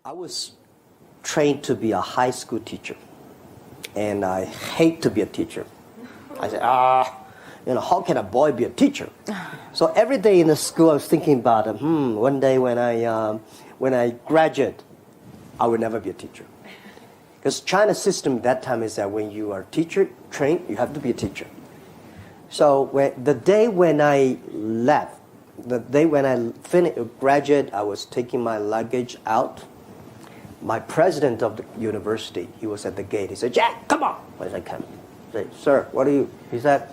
I was trained to be a high school teacher, and I hate to be a teacher. I said, how can a boy be a teacher? So every day in the school, I was thinking about, one day when I graduate, I will never be a teacher. Because China's system at that time is that when you are teacher trained, you have to be a teacher. So the day when I left, the day when I graduate, I was taking my luggage out. My president of the university, he was at the gate. He said, "Jack, come on." I said, "Come." I said, "Sir, what are you?" He said,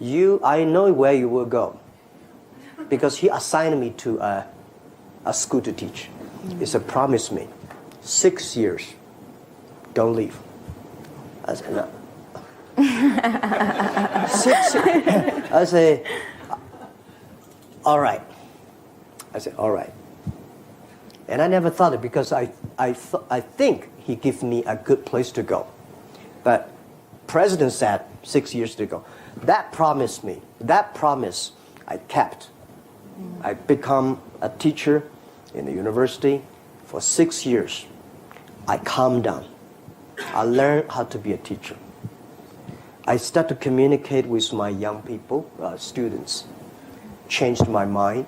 I know where you will go. Because he assigned me to a school to teach. He said, "Promise me, 6 years, don't leave." I said, "No." 6 years. I say, "All right." I said, "All right." And I never thought it because I think he gave me a good place to go. But President said 6 years ago, that promise I kept. I become a teacher in the university for 6 years. I calmed down. I learned how to be a teacher. I started to communicate with my young people, students, changed my mind,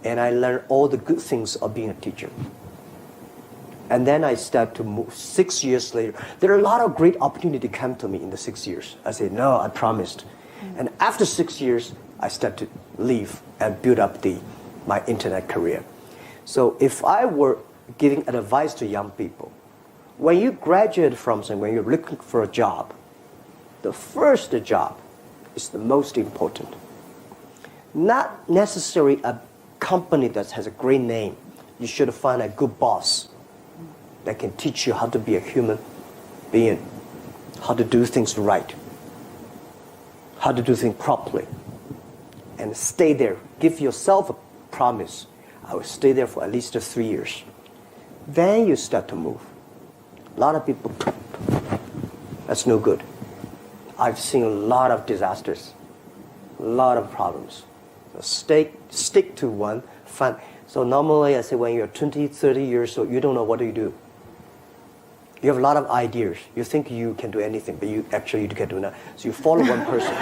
and I learned all the good things of being a teacher. And then I started to move 6 years later. There are a lot of great opportunities come to me in the 6 years. I said, "No, I promised." And after 6 years, I started to leave and build up my internet career. So if I were giving advice to young people, when you graduate from something, when you're looking for a job, the first job is the most important. Not necessarily a company that has a great name. You should find a good boss that can teach you how to be a human being, how to do things right, how to do things properly, and stay there. Give yourself a promise. I will stay there for at least 3 years. Then you start to move. A lot of people, that's no good. I've seen a lot of disasters, a lot of problems. So stick to one. So normally I say when you're 20, 30 years old, you don't know what to do. You have a lot of ideas. You think you can do anything, but you can't do nothing. So you follow one person.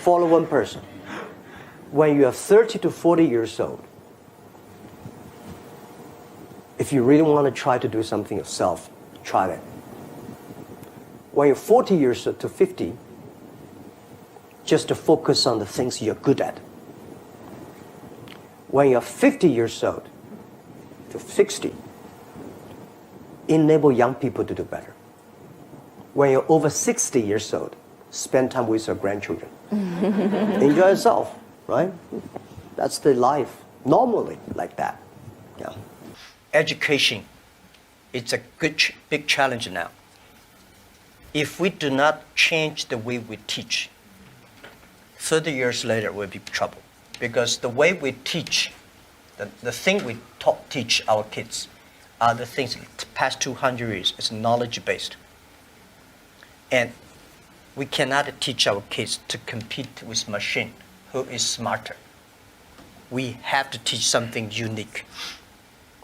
Follow one person. When you are 30 to 40 years old, if you really want to try to do something yourself, try that. When you're 40 years old to 50, just to focus on the things you're good at. When you're 50 years old to 60, enable young people to do better. When you're over 60 years old, spend time with your grandchildren. Enjoy yourself, right? That's the life, normally like that. Yeah. Education, it's a big challenge now. If we do not change the way we teach, 30 years later we'll be in trouble. Because the way we teach, the thing we teach our kids are the things the past 200 years is knowledge-based. And we cannot teach our kids to compete with machine who is smarter. We have to teach something unique.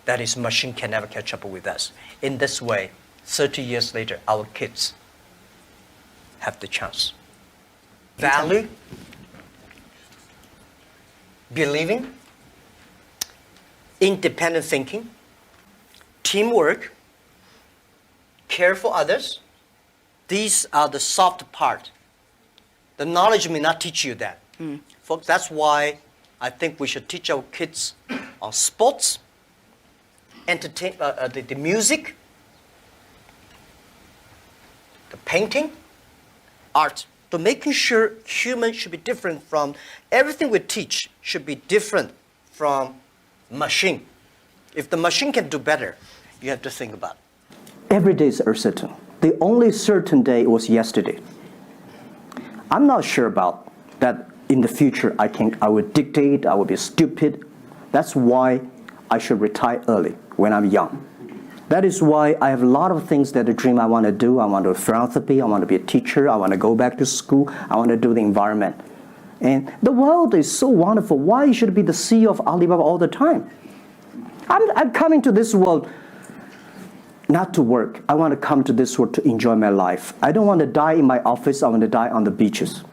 That is, machine can never catch up with us. In this way, 30 years later, our kids have the chance. Value, believing, independent thinking, teamwork, care for others. These are the soft part. The knowledge may not teach you that. Folks, that's why I think we should teach our kids on sports, the music, the painting, art. So making sure humans should be different from, everything we teach should be different from machine. If the machine can do better, you have to think about it. Every day is uncertain. The only certain day was yesterday. I'm not sure about that in the future I will dictate, I will be stupid. That's why I should retire early when I'm young. That is why I have a lot of things that I dream I want to do. I want to do philanthropy, I want to be a teacher, I want to go back to school, I want to do the environment. And the world is so wonderful. Why should I be the CEO of Alibaba all the time? I'm coming to this world not to work. I want to come to this world to enjoy my life. I don't want to die in my office. I want to die on the beaches.